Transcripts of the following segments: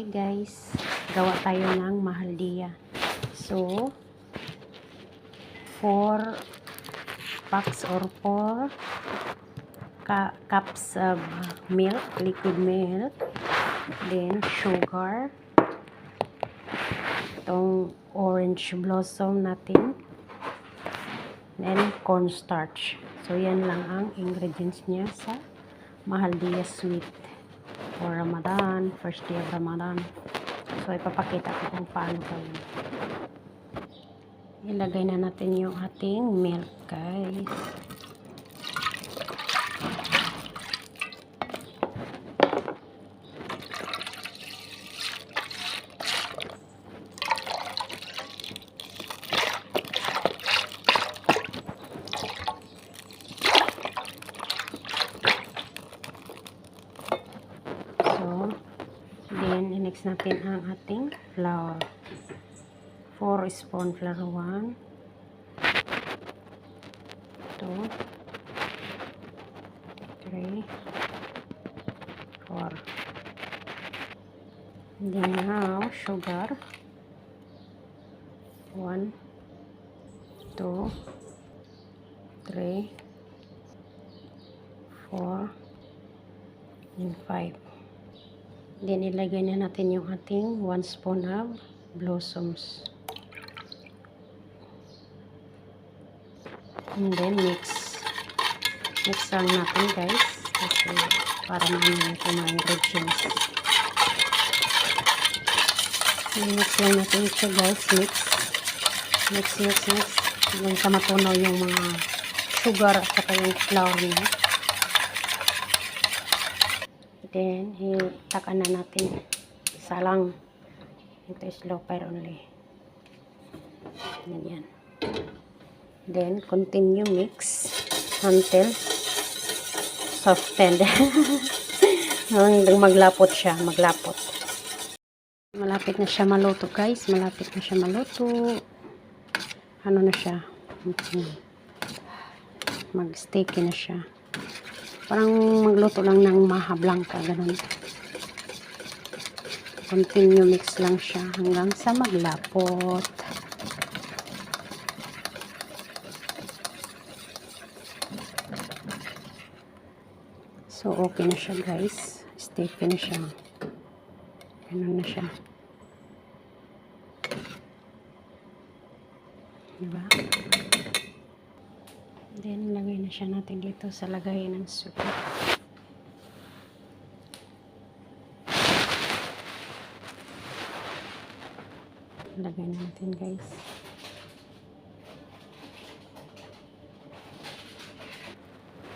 guys, gawa tayo ng mahaldiya. So 4 packs or 4 cups of milk, liquid milk, then sugar, itong orange blossom natin, then cornstarch. So yan lang ang ingredients niya sa mahaldiya sweet for Ramadan, first day of Ramadan. So ipapakita ko kung paano gawin. Ilagay na natin yung ating milk, guys. Then, next natin ang ating flour. 4 spoon flour. 1, 2, 3, 4. Then now, sugar. 1, 2, 3, 4, and 5. Then, ilagay na natin yung ating 1 spoon of blossoms. And then, mix. Mix lang natin, guys. Kasi, para mamin ito mga ingredients. Mix lang natin ito, guys. Mix. Mix, mix, mix. Hanggang sa matunaw yung mga sugar at saka yung flour niya. Then, hitakan na natin. Isa lang. Ito is slow fire only. Ganyan. Then, continue mix until softened. Hanggang maglapot siya. Maglapot. Malapit na siya maluto, guys. Malapit na siya maluto. Ano na siya? Mag-sticky na siya. Parang magluto lang ng maha blanca, ganun. Continue mix lang siya hanggang sa maglapot. So, okay na siya, guys. Sticky na siya. Ganun na siya. Diba? Then, lagay na siya natin dito sa lagayan ng soup. Lagay na natin, guys.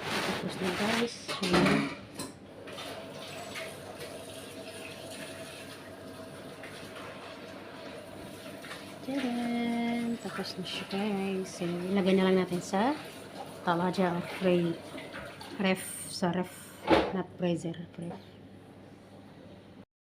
Tapos na, guys. Ayan. Tadaan! Tapos na siya, guys. So, ilagay na lang natin sa talaga ref, not freezer, ref.